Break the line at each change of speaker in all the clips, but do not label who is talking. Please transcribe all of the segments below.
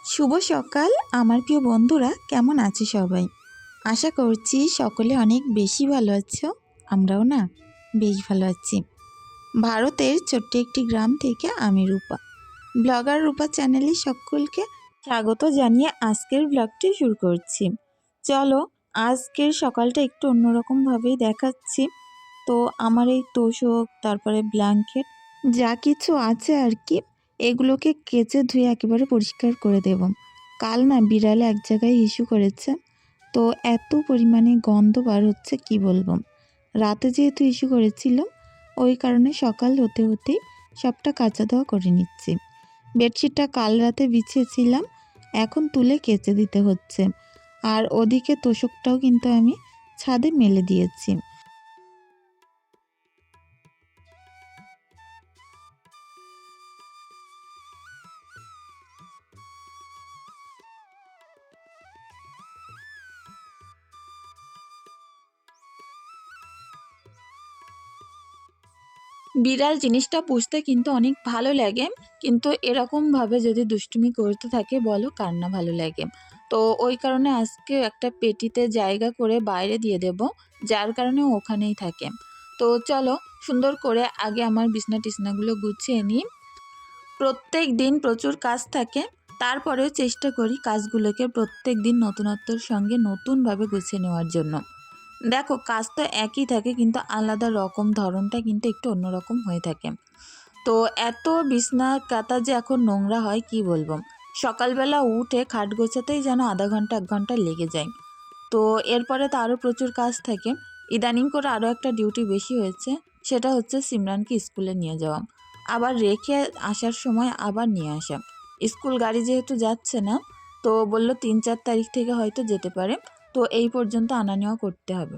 শুভ সকাল আমার প্রিয় বন্ধুরা, কেমন আছো সবাই? আশা করছি সকলে অনেক বেশি ভালো আছো। আমরাও না বেশ ভালো আছি। ভারতের ছোট্ট একটি গ্রাম থেকে আমি রূপা, ব্লগার রূপা চ্যানেলে সকলকে স্বাগত জানিয়ে আজকের ব্লগটি শুরু করছি। চলো, আজকের সকালটা একটু অন্যরকমভাবেই দেখাচ্ছি। তো আমার এই তোশক, তারপরে ব্ল্যাঙ্কেট যা কিছু আছে আর কি, এগুলোকে কেচে ধুয়ে একেবারে পরিষ্কার করে দেব। কাল না বিড়ালে এক জায়গায় হিসু করেছে, তো এত পরিমাণে গন্ধ বার হচ্ছে কি বলবো। রাতে যেহেতু হিসু করেছিল, ওই কারণে সকাল হতে হতেই সবটা কাচা ধোয়া করে নিচ্ছি। বেডশিটটা কাল রাতে বিছিয়েছিলাম, এখন তুলে কেচে দিতে হচ্ছে। আর ওদিকে তোশকটাও কিন্তু আমি ছাদে মেলে দিয়েছি। বিড়াল জিনিসটা পুষতে কিন্তু অনেক ভালো লাগে, কিন্তু এরকমভাবে যদি দুষ্টুমি করতে থাকে বলো কার না ভালো লাগে। তো ওই কারণে আজকে একটা পেটিতে জায়গা করে বাইরে দিয়ে দেব, যার কারণে ও ওখানেই থাকে। তো চলো, সুন্দর করে আগে আমার বিছনা টিছনাগুলো গুছিয়ে নিই। প্রত্যেক দিন প্রচুর কাজ থাকে, তারপরেও চেষ্টা করি কাজগুলোকে প্রত্যেক দিন নতুনত্বর সঙ্গে নতুনভাবে গুছিয়ে নেওয়ার জন্য। দেখো, কাজ তো একই থাকে কিন্তু আলাদা রকম, ধরনটা কিন্তু একটু অন্যরকম হয়ে থাকে। তো এত বিছনা কাতা যে এখন নোংরা হয় কি বলবো। সকালবেলা উঠে খাট গোছাতেই যেন আধা ঘন্টা 1 ঘন্টা লেগে যায়। তো এরপরে তো আরও প্রচুর কাজ থাকে। ইদানিং করে আরও একটা ডিউটি বেশি হয়েছে, সেটা হচ্ছে সিমরানকে স্কুলে নিয়ে যাওয়া, আবার রেখে আসার সময় আবার নিয়ে আসা। স্কুল গাড়ি যেহেতু যাচ্ছে না, তো বলল 3-4 তারিখ থেকে হয়তো যেতে পারে, তো এই পর্যন্ত আনা নেওয়া করতে হবে।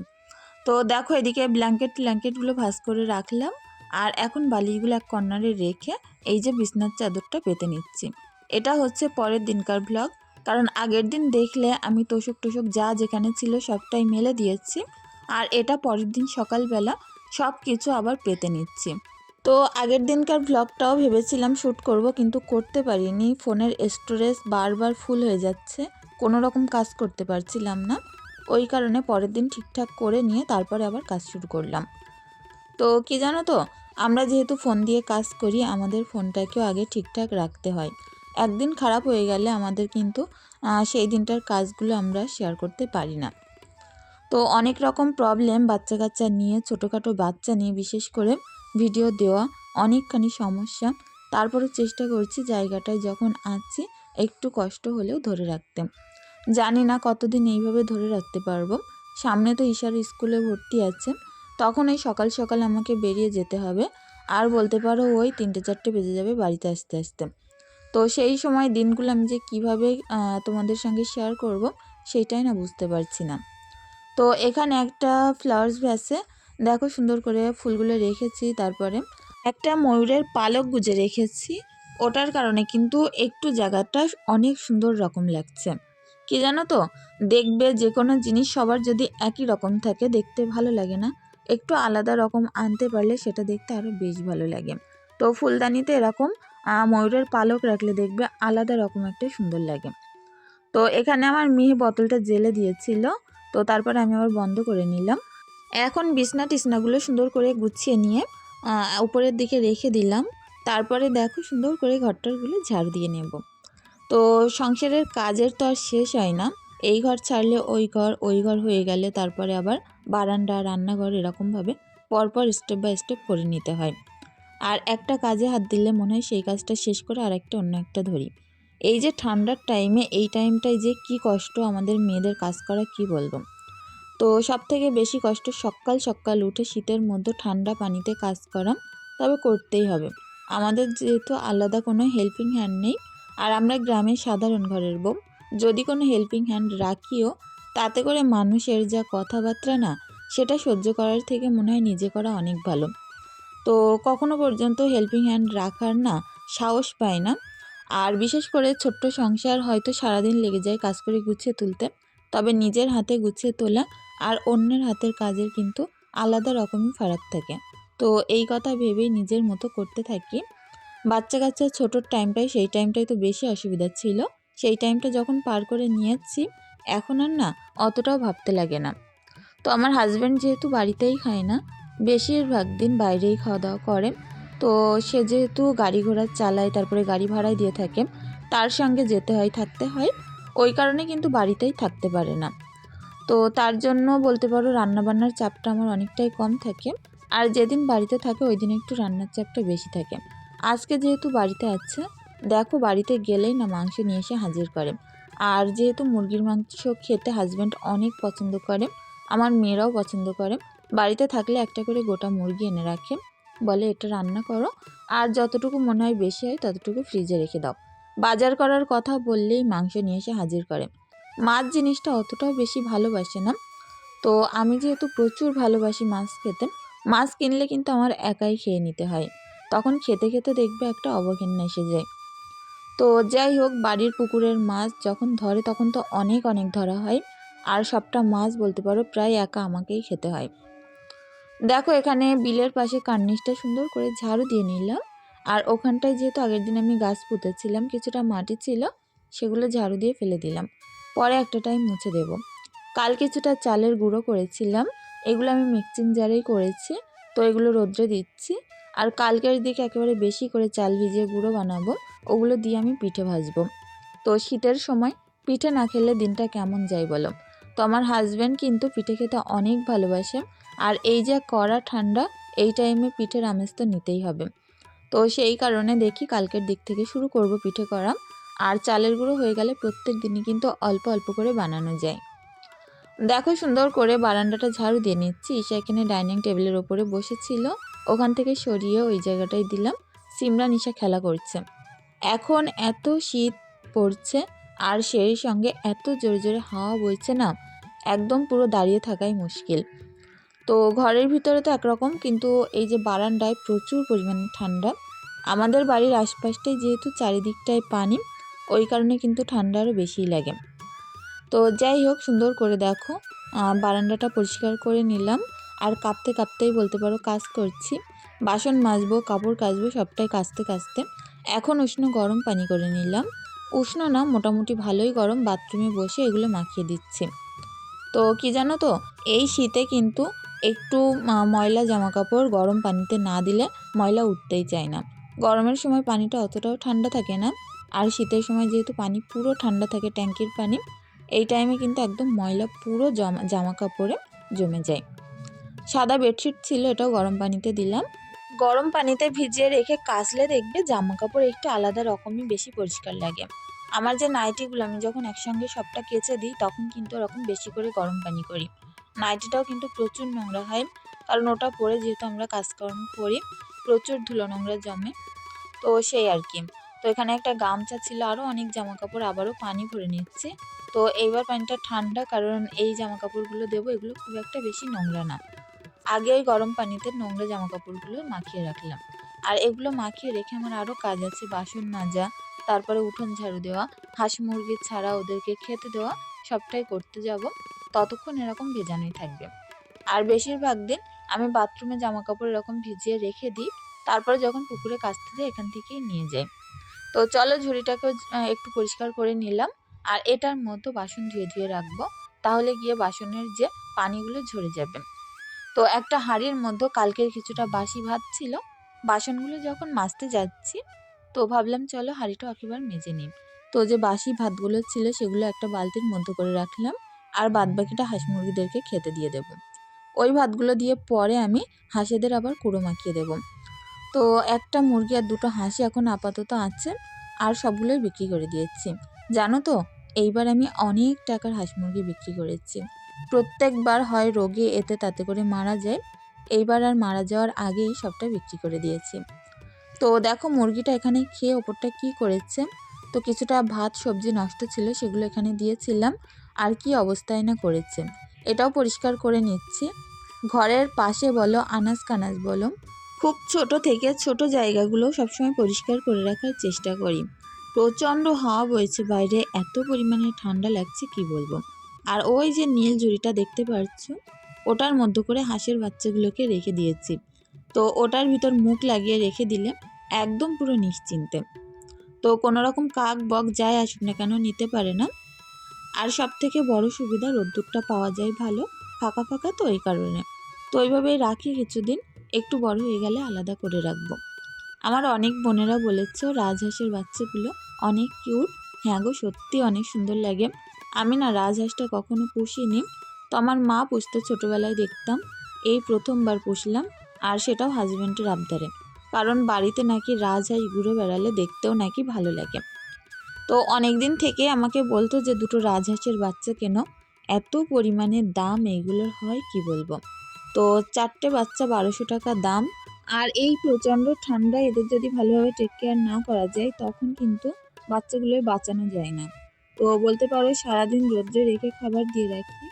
তো দেখো, এদিকে ব্ল্যাঙ্কেটগুলো ভাঁজ করে রাখলাম, আর এখন বালিশগুলো এক কর্নারে রেখে এই যে বিছনার চাদরটা পেতে নিচ্ছি। এটা হচ্ছে পরের দিনকার ব্লগ, কারণ আগের দিন দেখলে আমি তোশক যা যেখানে ছিল সবটাই মেলে দিয়েছি, আর এটা পরের দিন সকালবেলা সব কিছু আবার পেতে নিচ্ছি। তো আগের দিনকার ব্লগটাও ভেবেছিলাম শ্যুট করব, কিন্তু করতে পারিনি। ফোনের স্টোরেজ বারবার ফুল হয়ে যাচ্ছে, কোনো রকম কাজ করতে পারছিলাম না। ওই কারণে পরের দিন ঠিকঠাক করে নিয়ে তারপরে আবার কাজ শুরু করলাম। তো কি জানো তো, আমরা যেহেতু ফোন দিয়ে কাজ করি, আমাদের ফোনটাকেও আগে ঠিকঠাক রাখতে হয়। একদিন খারাপ হয়ে গেলে আমাদের কিন্তু সেই দিনটার কাজগুলো আমরা শেয়ার করতে পারি না। তো অনেক রকম প্রবলেম, বাচ্চা কাচ্চা নিয়ে, ছোটোখাটো বাচ্চা নিয়ে বিশেষ করে ভিডিও দেওয়া অনেকখানি সমস্যা। তারপরে চেষ্টা করছি জায়গাটায় যখন আছি একটু কষ্ট হলেও ধরে রাখতে। জানি না কতদিন এইভাবে ধরে রাখতে পারবো। সামনে তো ঈশার স্কুলে ভর্তি আছে, তখন এই সকাল সকাল আমাকে বেরিয়ে যেতে হবে। আর বলতে পারো ওই 3-4টে বেজে যাবে বাড়িতে আসতে আসতে। তো সেই সময় দিনগুলো আমি যে কীভাবে তোমাদের সঙ্গে শেয়ার করব, সেইটাই না বুঝতে পারছি না। তো এখানে একটা ফ্লাওয়ার্স ভ্যাসে দেখো সুন্দর করে ফুলগুলো রেখেছি, তারপরে একটা ময়ূরের পালক গুজে রেখেছি। ওটার কারণে কিন্তু একটু জায়গাটা অনেক সুন্দর রকম লাগছে। কি জানো তো, দেখবে যে কোনো জিনিস সবার যদি একই রকম থাকে দেখতে ভালো লাগে না, একটু আলাদা রকম আনতে পারলে সেটা দেখতে আরও বেশ ভালো লাগে। তো ফুলদানিতে এরকম ময়ূরের পালক রাখলে দেখবে আলাদা রকম একটা সুন্দর লাগে। তো এখানে আমার মেয়ে বোতলটা জেলে দিয়েছিল, তো তারপরে আমি আবার বন্ধ করে নিলাম। এখন বিছনা টিছনাগুলো সুন্দর করে গুছিয়ে নিয়ে উপরের দিকে রেখে দিলাম। তারপরে দেখো সুন্দর করে ঘরটারগুলো ঝাড়ু দিয়ে নেব। তো সংসারের কাজের তো আর শেষ হয় না, এই ঘর ছাড়লে ওই ঘর হয়ে গেলে তারপরে আবার বারান্দা, রান্নাঘর, এরকমভাবে পরপর স্টেপ বাই স্টেপ করে নিতে হয়। আর একটা কাজে হাত দিলে মনে হয় সেই কাজটা শেষ করে আরেকটা অন্য একটা ধরি। এই যে ঠান্ডার টাইমে, এই টাইমটায় যে কি কষ্ট আমাদের মেয়েদের কাজ করা কি বলবো। তো সবথেকে বেশি কষ্ট সকাল সকাল উঠে শীতের মধ্যে ঠান্ডা পানিতে কাজ করা, তবে করতেই হবে। আমাদের যেহেতু আলাদা কোনো হেল্পিং হ্যান্ড নেই, আর আমরা গ্রামের সাধারণ ঘরের বউ, যদি কোনো হেল্পিং হ্যান্ড রাখিও তাতে করে মানুষের যা কথাবার্তা না, সেটা সহ্য করার থেকে মনে হয় নিজে করা অনেক ভালো। তো কখনো পর্যন্ত হেল্পিং হ্যান্ড রাখার না সাহস পায় না। আর বিশেষ করে ছোট্ট সংসার হয়তো সারাদিন লেগে যায় কাজ করে গুছিয়ে তুলতে, তবে নিজের হাতে গুছিয়ে তোলা আর অন্যের হাতের কাজের কিন্তু আলাদা রকমই ফারাক থাকে। তো এই কথা ভেবেই নিজের মতো করতে থাকি। বাচ্চা কাচ্চা ছোটোর টাইমটাই, সেই টাইমটাই তো বেশি অসুবিধা ছিল, সেই টাইমটা যখন পার করে নিয়েছি এখন আর না অতটাও ভাবতে লাগে না। তো আমার হাজব্যান্ড যেহেতু বাড়িতেই খায় না, বেশিরভাগ দিন বাইরেই খাওয়া দাওয়া করে। তো সে যেহেতু গাড়ি ঘোড়া চালায়, তারপরে গাড়ি ভাড়ায় দিয়ে থাকে, তার সঙ্গে যেতে হয়, থাকতে হয়, ওই কারণে কিন্তু বাড়িতেই থাকতে পারে না। তো তার জন্য বলতে পারো রান্নাবান্নার চাপটা আমার অনেকটাই কম থাকে। আর যেদিন বাড়িতে থাকে ওই দিন একটু রান্নার চাপটা বেশি থাকে। আজকে যেহেতু বাড়িতে আছে, দেখো বাড়িতে গেলেই না মাংস নিয়ে এসে হাজির করে। আর যেহেতু মুরগির মাংস খেতে হাজব্যান্ড অনেক পছন্দ করে, আমার মেয়েরাও পছন্দ করে, বাড়িতে থাকলে একটা করে গোটা মুরগি এনে রাখে, বলে এটা রান্না করো, আর যতটুকু মনে হয় বেশি হয় ততটুকু ফ্রিজে রেখে দাও। বাজার করার কথা বললেই মাংস নিয়ে এসে হাজির করে। মাছ জিনিসটা অতটাও বেশি ভালোবাসে না। তো আমি যেহেতু প্রচুর ভালোবাসি মাছ খেতে, মাছ কিনলে কিন্তু আমার একাই খেয়ে নিতে হয়। তখন খেতে খেতে দেখবে একটা অবঘেন্না এসে যায়। তো যাই হোক, বাড়ির পুকুরের মাছ যখন ধরে তখন তো অনেক অনেক ধরা হয়। আর সবটা মাছ বলতে পারো প্রায় একা আমাকেই খেতে হয়। দেখো এখানে বিলের পাশে কার্নিশটা সুন্দর করে ঝাড়ু দিয়ে নিলাম। আর ওখানটায় যেহেতু আগের দিন আমি গাছ পুঁতেছিলাম, কিছুটা মাটি ছিল, সেগুলো ঝাড়ু দিয়ে ফেলে দিলাম। পরে একটা টাইম মুছে দেব। কাল কিছুটা চালের গুঁড়ো করেছিলাম, এগুলো আমি মিক্সিং জারেই করেছি। তো এগুলো রোদ্রে দিচ্ছি। আর কালকের দিকে একেবারে বেশি করে চাল ভিজিয়ে গুঁড়ো বানাবো, ওগুলো দিয়ে আমি পিঠে ভাজবো। তো শীতের সময় পিঠে না খেলে দিনটা কেমন যায় বলো। তো আমার হাজব্যান্ড কিন্তু পিঠে খেতে অনেক ভালোবাসে। আর এই যে কড়া ঠান্ডা, এই টাইমে পিঠের আমেজ তো নিতেই হবে। তো সেই কারণে দেখি কালকের দিক থেকে শুরু করব পিঠে করা। আর চালের গুঁড়ো হয়ে গেলে প্রত্যেক দিনই কিন্তু অল্প অল্প করে বানানো যায়। দেখো সুন্দর করে বারান্দাটা ঝাড়ু দিয়ে নিচ্ছি। ঈশা এখানে ডাইনিং টেবিলের ওপরে বসেছিল, ওখান থেকে সরিয়ে ওই জায়গাটায় দিলাম। সিমরান ঈশা খেলা করছে। এখন এত শীত পড়ছে, আর সেই সঙ্গে এত জোরে জোরে হাওয়া বইছে না, একদম পুরো দাঁড়িয়ে থাকাই মুশকিল। তো ঘরের ভিতরে তো একরকম, কিন্তু এই যে বারান্দায় প্রচুর পরিমাণে ঠান্ডা। আমাদের বাড়ির আশপাশটাই যেহেতু চারিদিকটায় পানি, ওই কারণে কিন্তু ঠান্ডা আরও বেশিই লাগে। তো যাই হোক, সুন্দর করে দেখো বারান্দাটা পরিষ্কার করে নিলাম। আর কাঁপতে কাঁপতেই বলতে পারো কাজ করছি। বাসন মাজবো, কাপড় কাচবো, সবটাই কাচতে কাচতে এখন উষ্ণ গরম পানি করে নিলাম। উষ্ণ না, মোটামুটি ভালোই গরম, বাথরুমে বসে এগুলো মাখিয়ে দিচ্ছি। তো কি জানো তো, এই শীতে কিন্তু একটু ময়লা জামাকাপড় গরম পানিতে না দিলে ময়লা উঠতেই চায় না। গরমের সময় পানিটা অতটাও ঠান্ডা থাকে না, আর শীতের সময় যেহেতু পানি পুরো ঠান্ডা থাকে, ট্যাঙ্কির পানি, এই টাইমে কিন্তু একদম ময়লা পুরো জামা কাপড়ে জমে যায়। সাদা বেডশিট ছিল, এটাও গরম পানিতে দিলাম। গরম পানিতে ভিজিয়ে রেখে কাচলে দেখবে জামা কাপড় একটু আলাদা রকমই বেশি পরিষ্কার লাগে। আমার যে নাইটিগুলো আমি যখন একসঙ্গে সবটা কেচে দিই তখন কিন্তু ওরকম বেশি করে গরম পানি করি। নাইটিটাও কিন্তু প্রচুর নোংরা হয়, কারণ ওটা পরে যেহেতু আমরা কাজকর্ম করি, প্রচুর ধুলো নোংরা জমে। তো সেই আর কি। তো এখানে একটা গামছা ছিল, আরও অনেক জামা কাপড়, আবারও পানি ভরে নিচ্ছে। তো এইবার পানিটা ঠান্ডা, কারণ এই জামা কাপড়গুলো দেবো, এগুলো খুব একটা বেশি নোংরা না। আগে ওই গরম পানিতে নোংরা জামা কাপড়গুলো মাখিয়ে রাখলাম। আর এগুলো মাখিয়ে রেখে আমার আরও কাজ আছে, বাসন মাজা, তারপরে উঠোন ঝাড়ু দেওয়া, হাঁস মুরগি ছাড়া ওদেরকে খেতে দেওয়া, সবটাই করতে যাব। ততক্ষণ এরকম ভেজানোই থাকবে। আর বেশিরভাগ দিন আমি বাথরুমে জামা কাপড় এরকম ভিজিয়ে রেখে দিই, তারপরে যখন পুকুরে কাচতে যাই এখান থেকেই নিয়ে যাই। তো চলো ঝুড়িটাকেও একটু পরিষ্কার করে নিলাম। আর এটার মধ্যে বাসন ধুয়ে ধুয়ে রাখবো, তাহলে গিয়ে বাসনের যে পানিগুলো ঝরে যাবে। তো একটা হাঁড়ির মধ্যে কালকের কিছুটা বাসি ভাত ছিল, বাসনগুলো যখন মাজতে যাচ্ছি তো ভাবলাম চলো হাঁড়িটা একেবারে মেজে নিই। তো যে বাসি ভাতগুলো ছিল সেগুলো একটা বালতির মধ্যে করে রাখলাম, আর বাদবাকিটা হাঁস মুরগিদেরকে খেতে দিয়ে দেব। ওই ভাতগুলো দিয়ে পরে আমি হাঁসেদের আবার কুড়ো মাখিয়ে দেব। তো একটা মুরগি আর দুটো হাঁসি এখন আপাতত আছে, আর সবগুলোই বিক্রি করে দিয়েছি। জানো তো, এইবার আমি অনেক টাকার হাঁস মুরগি বিক্রি করেছি। প্রত্যেকবার হয় রোগে এতে তাতে করে মারা যায়, এইবার আর মারা যাওয়ার আগেই সবটা বিক্রি করে দিয়েছি। তো দেখো মুরগিটা এখানে খেয়ে ওপরটা কি করেছে। তো কিছুটা ভাত সবজি নষ্ট ছিল, সেগুলো এখানে দিয়েছিলাম, আর কি অবস্থায় না করেছে। এটাও পরিষ্কার করে নিচ্ছি। ঘরের পাশে বলো, আনাজ কানাজ বলো, খুব ছোট থেকে ছোট জায়গাগুলো সবসময় পরিষ্কার করে রাখার চেষ্টা করি। প্রচণ্ড হাওয়া বইছে বাইরে, এত পরিমাণে ঠান্ডা লাগছে কি বলবো। আর ওই যে নীল ঝুড়িটা দেখতে পাচ্ছ, ওটার মধ্যে করে হাঁসের বাচ্চাগুলোকে রেখে দিয়েছি। তো ওটার ভিতর মুখ লাগিয়ে রেখে দিলে একদম পুরো নিশ্চিন্তে। তো তো কোনো রকম কাক বক যাই আসুক না কেন নিতে পারে না। আর সবথেকে বড় সুবিধা রোদ্দুরটা পাওয়া যায় ভালো, ফাঁকা ফাঁকা তো এই কারণে। তো ওইভাবেই রাখি কিছুদিন, একটু বড় হয়ে গেলে আলাদা করে রাখবো। আমার অনেক বোনেরা বলেছে রাজহাঁসের বাচ্চাগুলো অনেক কিউট। হ্যাঁ গো, সত্যি অনেক সুন্দর লাগে। আমি না রাজহাঁসটা কখনো পুষিনি, তো আমার মা পুষতে ছোটোবেলায় দেখতাম, এই প্রথমবার পুষলাম, আর সেটাও হাজব্যান্ডের আবদারে। কারণ বাড়িতে নাকি রাজহাঁস ঘুরে বেড়ালে দেখতেও নাকি ভালো লাগে। তো অনেক দিন থেকে আমাকে বলতো যে দুটো রাজহাঁসের বাচ্চা কেন, এত পরিমাণে দাম এইগুলোর হয় কি বলবো। তো 4টে বাচ্চা 1200 টাকা দাম। আর এই প্রচণ্ড ঠান্ডায় এদের যদি ভালোভাবে টেক কেয়ার না করা যায় তখন কিন্তু বাচ্চাগুলোর বাঁচানো যায় না। তো বলতে পারো সারাদিন রোদ্রে রেখে খাবার দিয়ে রাখি,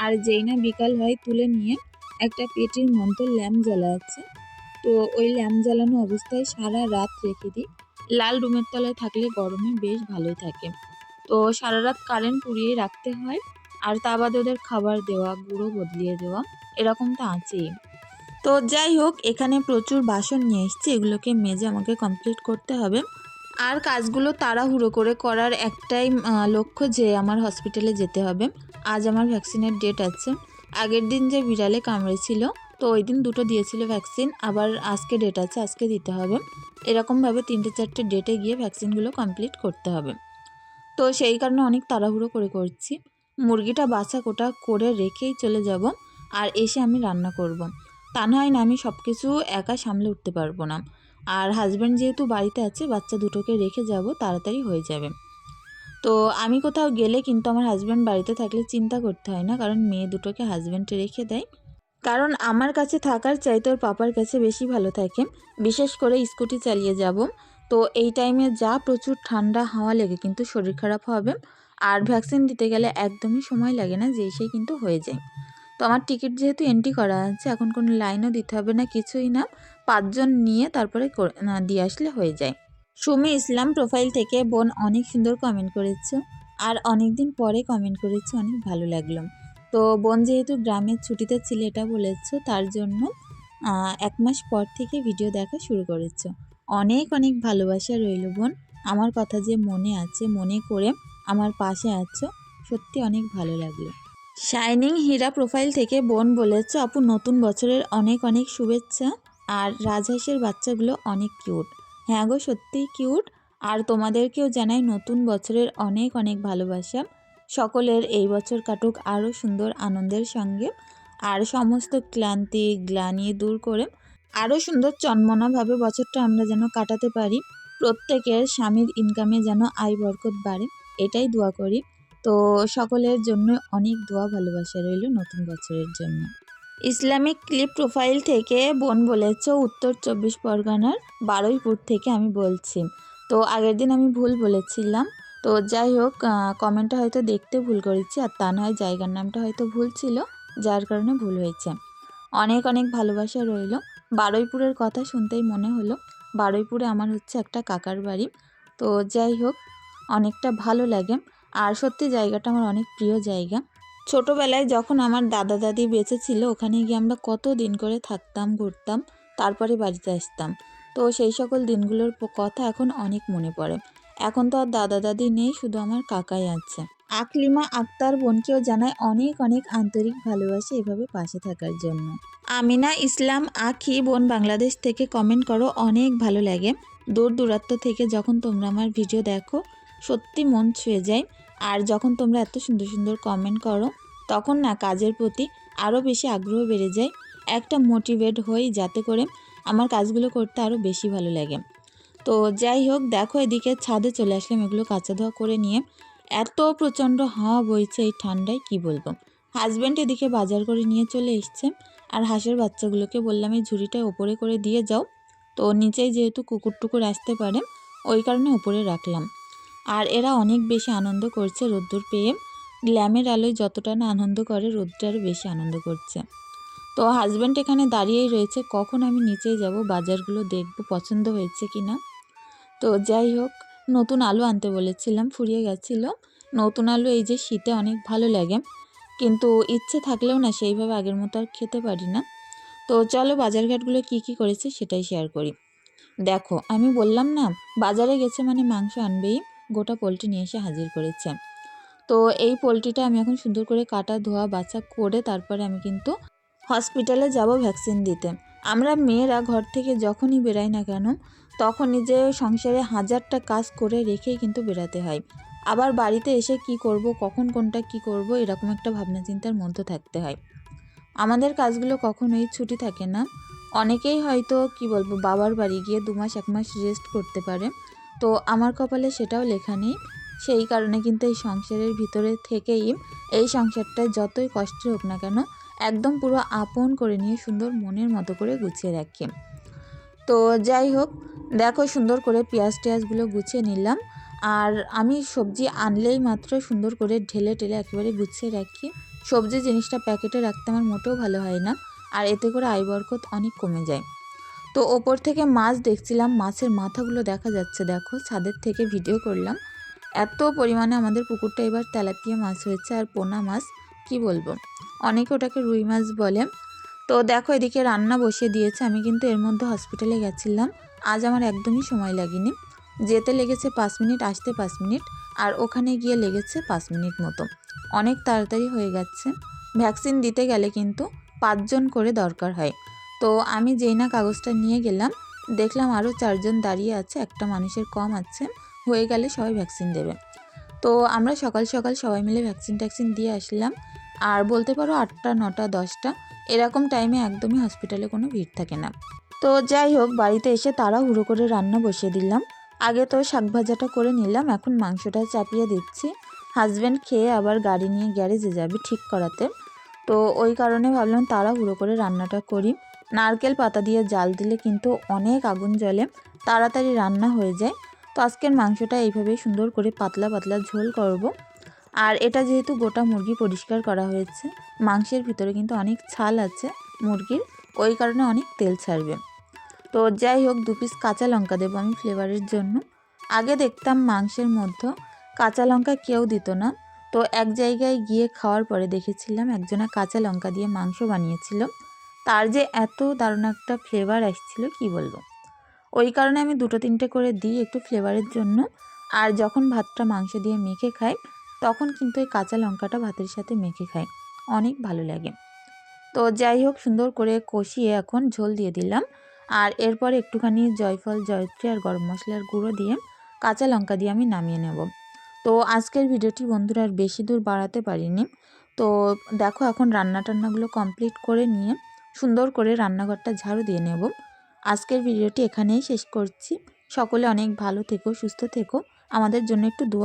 আর যেই না বিকাল হয় তুলে নিয়ে একটা পেটির মধ্যে ল্যাম্প জ্বালা আছে, তো ওই ল্যাম্প জ্বালানো অবস্থায় সারা রাত রেখে দিই। লাল রুমের তলায় থাকলে গরমে বেশ ভালোই থাকে। তো সারা রাত কারেন্ট পুড়িয়ে রাখতে হয়, আর তা বাদে ওদের খাবার দেওয়া, গুঁড়ো বদলিয়ে দেওয়া, এরকম তো আছেই। তো যাই হোক, এখানে প্রচুর বাসন নিয়ে এসেছি, এগুলোকে মেজে আমাকে কমপ্লিট করতে হবে। আর কাজগুলো তাড়াহুড়ো করে করার একটাই লক্ষ্য যে আমার হসপিটালে যেতে হবে। আজ আমার ভ্যাকসিনের ডেট আছে। আগের দিন যে বিড়ালে কামড়েছিল, তো ওই দিন 2টো দিয়েছিল ভ্যাকসিন, আবার আজকে ডেট আছে, আজকে দিতে হবে। এরকমভাবে 3টে 4টে ডেটে গিয়ে ভ্যাকসিনগুলো কমপ্লিট করতে হবে। তো সেই কারণে অনেক তাড়াহুড়ো করে করছি। মুরগিটা বাছা কোটা করে রেখেই চলে যাব, আর এসে আমি রান্না করব। তা নয় না আমি সব কিছু একা সামলে উঠতে পারবো না। আর হাজব্যান্ড যেহেতু বাড়িতে আছে, বাচ্চা দুটোকে রেখে যাব, তাড়াতাড়ি হয়ে যাবে। তো আমি কোথাও গেলে কিন্তু আমার হাজব্যান্ড বাড়িতে থাকলে চিন্তা করতে হয় না, কারণ মেয়ে দুটোকে হাজব্যান্ড রেখে দেয়। কারণ আমার কাছে থাকার চাইতে ওর পাপার কাছে বেশি ভালো থাকে। বিশেষ করে স্কুটি চালিয়ে যাব, তো এই টাইমে যা প্রচুর ঠান্ডা হাওয়া লেগে কিন্তু শরীর খারাপ হবে। আর ভ্যাকসিন দিতে গেলে একদমই সময় লাগে না, যেই সেই কিন্তু হয়ে যায়। তো আমার টিকিট যেহেতু এন্ট্রি করা আছে, এখন কোনো লাইনও দিতে হবে না, কিছুই না। 5জন নিয়ে তারপরে দিয়ে আসলে হয়ে যায়। সুমি ইসলাম প্রোফাইল থেকে বোন অনেক সুন্দর কমেন্ট করেছো, আর অনেক দিন পরে কমেন্ট করেছো, অনেক ভালো লাগলো। তো বোন যেহেতু গ্রামের ছুটিতে ছিল এটা বলেছো, তার জন্য 1 মাস পর থেকে ভিডিও দেখা শুরু করেছো। অনেক অনেক ভালোবাসা রইল বোন। আমার কথা যে মনে আছে, মনে করে আমার পাশে আছো, সত্যি অনেক ভালো লাগলো। শাইনিং হীরা প্রোফাইল থেকে বোন বলেছো, আপু নতুন বছরের অনেক অনেক শুভেচ্ছা। আর রাজহাঁসের বাচ্চাগুলো অনেক কিউট। হ্যাঁ গো, সত্যিই কিউট। আর তোমাদেরকেও জানাই নতুন বছরের অনেক অনেক ভালোবাসা। সকলের এই বছর কাটুক আরও সুন্দর আনন্দের সঙ্গে, আর সমস্ত ক্লান্তি গ্লানি দূর করে আরও সুন্দর চনমনাভাবে বছরটা আমরা যেন কাটাতে পারি। প্রত্যেকের স্বামীর ইনকামে যেন আয় বরকত বাড়ে, এটাই দোয়া করি। তো সকলের জন্য অনেক দোয়া ভালোবাসা রইল নতুন বছরের জন্য। ইসলামিক ক্লিপ প্রোফাইল থেকে বোন বলেছ, উত্তর 24 পরগনার বারুইপুর থেকে আমি বলছি। তো আগের দিন আমি ভুল বলেছিলাম, তো যাই হোক, কমেন্টটা হয়তো দেখতে ভুল করেছি, আর তা নয় জায়গার নামটা হয়তো ভুল ছিল, যার কারণে ভুল হয়েছে। অনেক অনেক ভালোবাসা রইল। বারুইপুরের কথা শুনতেই মনে হলো, বারুইপুরে আমার হচ্ছে একটা কাকার বাড়ি। তো যাই হোক, অনেকটা ভালো লাগে। আর সত্যি জায়গাটা আমার অনেক প্রিয় জায়গা। ছোটোবেলায় যখন আমার দাদা দাদি বেঁচে ছিল, ওখানে গিয়ে আমরা কত দিন করে থাকতাম, ঘুরতাম, তারপরে বাড়িতে আসতাম। তো সেই সকল দিনগুলোর কথা এখন অনেক মনে পড়ে। এখন তো আর দাদা দাদি নেই, শুধু আমার কাকাই আছে। আকলিমা আক্তার বোনকেও জানায় অনেক অনেক আন্তরিক ভালোবাসা এভাবে পাশে থাকার জন্য। আমিনা ইসলাম আখি বোন বাংলাদেশ থেকে কমেন্ট করো, অনেক ভালো লাগে। দূর দূরান্ত থেকে যখন তোমরা আমার ভিডিও দেখো, সত্যি মন ছুঁয়ে যায়। আর যখন তোমরা এত সুন্দর সুন্দর কমেন্ট করো, তখন না কাজের প্রতি আরও বেশি আগ্রহ বেড়ে যায়। একটা মোটিভেট হই যাতে করে আমার কাজগুলো করতে আরও বেশি ভালো লাগে। তো যাই হোক, দেখো এদিকে ছাদে চলে আসলাম এগুলো কাচা ধোয়া করে নিয়ে। এত প্রচণ্ড হাওয়া বইছে এই ঠান্ডায়, কি বলবো। হাজব্যান্ড এদিকে বাজার করে নিয়ে চলে এসছে, আর হাঁসের বাচ্চাগুলোকে বললাম এই ঝুড়িটা ওপরে করে দিয়ে যাও। তো নিচেই যেহেতু কুকুর টুকুর আসতে পারে, ওই কারণে ওপরে রাখলাম। আর এরা অনেক বেশি আনন্দ করছে রোদ্দুর পেয়ে। ল্যাম্পের আলোয় যতটা না আনন্দ করে, রোদ্রে আরও বেশি আনন্দ করছে। তো হাজব্যান্ড এখানে দাঁড়িয়েই রয়েছে, কখন আমি নিচেই যাব, বাজারগুলো দেখব পছন্দ হয়েছে কি না। তো যাই হোক, নতুন আলু আনতে বলেছিলাম, ফুরিয়ে গেছিলো। নতুন আলু এই যে শীতে অনেক ভালো লাগে, কিন্তু ইচ্ছে থাকলেও না সেইভাবে আগের মতো আর খেতে পারি না। তো চলো বাজারঘাটগুলো কি কি করেছে সেটাই শেয়ার করি। দেখো আমি বললাম না, বাজারে গেছে মানে মাংস আনবেই, গোটা পোলট্রি নিয়ে এসে হাজির করেছে। তো এই পোলট্রিটা আমি এখন সুন্দর করে কাটা ধোয়া বাছা করে তারপরে আমি কিন্তু হসপিটালে যাব ভ্যাকসিন দিতে। আমরা মেয়েরা ঘর থেকে যখনই বেরাই না কেন, তখনই যে সংসারে হাজারটা কাজ করে রেখেই কিন্তু বেরাতে হয়। আবার বাড়িতে এসে কি করব, কখন কোনটা কি করব, এরকম একটা ভাবনা চিন্তার মধ্যে থাকতে হয়। আমাদের কাজগুলো কখনোই ছুটি থাকে না। অনেকেই হয়তো কি বলবো, বাবার বাড়ি গিয়ে 2 মাস 1 মাস রেস্ট করতে পারে। তো আমার কপালে সেটাও লেখা নেই। সেই কারণে কিন্তু এই সংসারের ভিতরে থেকেই এই সংসারটা যতই কষ্টের হোক না কেন, একদম পুরো আপন করে নিয়ে সুন্দর মনের মতো করে গুছিয়ে রাখি। তো যাই হোক, দেখো সুন্দর করে পেঁয়াজ-টেয়াজগুলো গুছিয়ে নিলাম। আর আমি সবজি আনলেই মাত্র সুন্দর করে ঢেলে টেলে একেবারে গুছিয়ে রাখি। সবজি জিনিসটা প্যাকেটে রাখতে আমার মোটেও ভালো হয় না, আর এতে করে আয় বরকত অনেক কমে যায়। তো ওপর থেকে মাছ দেখছিলাম, মাছের মাথাগুলো দেখা যাচ্ছে, দেখো ছাদের থেকে ভিডিও করলাম। এত পরিমাণে আমাদের পুকুরটা এবার তেলাপিয়া মাছ হয়েছে, আর পোনা মাছ কি বলবো, অনেকে ওটাকে রুই মাছ বলে। তো দেখো এদিকে রান্না বসিয়ে দিয়েছে। আমি কিন্তু এর মধ্যে হসপিটালে গেছিলাম। আজ আমার একদমই সময় লাগেনি। যেতে লেগেছে 5 মিনিট, আসতে 5 মিনিট, আর ওখানে গিয়ে লেগেছে 5 মিনিট মতো। অনেক তাড়াতাড়ি হয়ে যাচ্ছে। ভ্যাকসিন দিতে গেলে কিন্তু 5 জন করে দরকার হয়। তো আমি যেই না কাগজটা নিয়ে গেলাম, দেখলাম আরও 4 জন দাঁড়িয়ে আছে, একটা মানুষের কম আছে। হয়ে গেলে সবাই ভ্যাকসিন দেবে। তো আমরা সকাল সকাল সবাই মিলে ভ্যাকসিন দিয়ে আসলাম। আর বলতে পারো 8টা 9টা 10টা এরকম টাইমে একদমই হসপিটালে কোনো ভিড় থাকে না। তো যাই হোক, বাড়িতে এসে তাড়াহুড়ো করে রান্না বসিয়ে দিলাম। আগে তো শাক ভাজাটা করে নিলাম, এখন মাংসটা চাপিয়ে দিচ্ছি। হাজব্যান্ড খেয়ে আবার গাড়ি নিয়ে গ্যারেজে যাবে ঠিক করাতে। তো ওই কারণে ভাবলাম তাড়াহুড়ো করে রান্নাটা করি। নারকেল পাতা দিয়ে জাল দিলে কিন্তু অনেক আগুন জ্বলে, তাড়াতাড়ি রান্না হয়ে যায়। তো আজকের মাংসটা এইভাবেই সুন্দর করে পাতলা পাতলা ঝোল করব। আর এটা যেহেতু গোটা মুরগি পরিষ্কার করা হয়েছে, মাংসের ভিতরে কিন্তু অনেক ছাল আছে মুরগির, ওই কারণে অনেক তেল ছাড়বে। তো যাই হোক, 2 পিস কাঁচা লঙ্কা দেবো আমি ফ্লেভারের জন্য। আগে দেখতাম মাংসের মধ্যে কাঁচা লঙ্কা কেউ দিত না। তো এক জায়গায় গিয়ে খাওয়ার পরে দেখেছিলাম একজনা কাঁচা লঙ্কা দিয়ে মাংস বানিয়েছিল। তার যে এত দারুণ একটা ফ্লেভার আসছিল কি বলবো। ওই কারণে আমি 2-3টে করে দিই একটু ফ্লেভারের জন্য। আর যখন ভাতটা মাংস দিয়ে মেখে খাই, তখন কিন্তু এই কাঁচা লঙ্কাটা ভাতের সাথে মেখে খাই, অনেক ভালো লাগে। তো যাই হোক, সুন্দর করে কষিয়ে এখন ঝোল দিয়ে দিলাম। আর এরপর একটুখানি জয়ফল, জয়ত্রী আর গরম মশলার গুঁড়ো দিয়ে কাঁচা লঙ্কা দিয়ে আমি নামিয়ে নেব। তো আজকের ভিডিওটি বন্ধুরা আর বেশি দূর বাড়াতে পারিনি। তো দেখো এখন রান্নাটান্নাগুলো কমপ্লিট করে নিয়ে সুন্দর করে রান্নাঘরটা ঝাড়ু দিয়ে নেব। আজকের ভিডিওটি এখানেই শেষ করছি। সকলে অনেক ভালো থেকো, সুস্থ থেকো, আমাদের জন্য একটু দোয়া